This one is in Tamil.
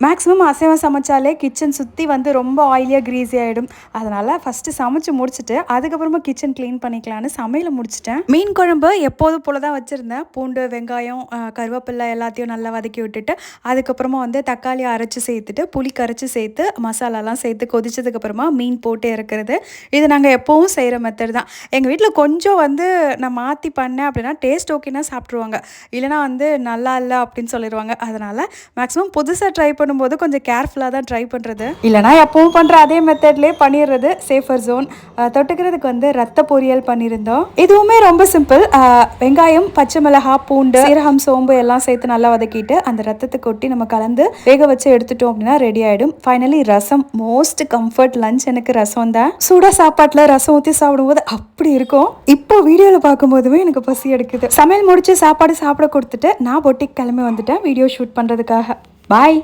மேக்ஸிமம் அசைவம் சமைச்சாலே கிச்சன் சுற்றி வந்து ரொம்ப ஆயிலியாக க்ரீஸி ஆகிடும். அதனால் ஃபஸ்ட்டு சமைச்சு முடிச்சுட்டு அதுக்கப்புறமா கிச்சன் க்ளீன் பண்ணிக்கலான்னு சமையலை முடிச்சிட்டேன். மீன் குழம்பு எப்போதும் போல தான் வச்சுருந்தேன். பூண்டு, வெங்காயம், கருவேப்பிலை எல்லாத்தையும் நல்லா வதக்கி விட்டுட்டு அதுக்கப்புறமா வந்து தக்காளி அரைச்சி சேர்த்துட்டு புளி கரைச்சி சேர்த்து மசாலாலாம் சேர்த்து கொதிச்சதுக்கப்புறமா மீன் போட்டு இறக்குறது. இது நாங்கள் எப்போவும் செய்கிற மெத்தட் தான். எங்கள் வீட்டில் கொஞ்சம் வந்து நான் மாற்றி பண்ணேன் அப்படின்னா டேஸ்ட் ஓகேனா சாப்பிட்ருவாங்க, இல்லைனா வந்து நல்லா இல்லை அப்படின்னு சொல்லிடுவாங்க. அதனால் மேக்ஸிமம் புதுசாக ட்ரை பண்ணும்போது கொஞ்சம் கேர்ஃபுல்லாக தான் ட்ரை பண்ணுறது, இல்லைனா எப்பவும் பண்ணுற அதே மெத்தட்லேயே பண்ணிடுறது சேஃபர் ஜோன். தொட்டுக்கிறதுக்கு வந்து ரத்த பொரியல் பண்ணியிருந்தோம். இதுவுமே ரொம்ப சிம்பிள். வெங்காயம், பச்சை மிளகாய், பூண்டு, சீரகம், சோம்பு எல்லாம் சேர்த்து நல்லா வதக்கிட்டு அந்த ரத்தத்தை கொட்டி நம்ம கலந்து வேக வச்சு எடுத்துட்டோம் அப்படின்னா ரெடி ஆகிடும். ஃபைனலி ரசம். மோஸ்ட் கம்ஃபர்ட் லஞ்ச் எனக்கு ரசம் தான். சூடாக சாப்பாட்டில் ரசம் ஊற்றி சாப்பிடும்போது அப்படி இருக்கும். இப்போ வீடியோவில் பார்க்கும்போதுமே எனக்கு பசி எடுக்குது. சமையல் முடிச்சு சாப்பாடு சாப்பிட கொடுத்துட்டு நான் பொட்டிக்கு கிளம்பி வந்துட்டேன் வீடியோ ஷூட் பண்ணுறதுக்காக. பாய்.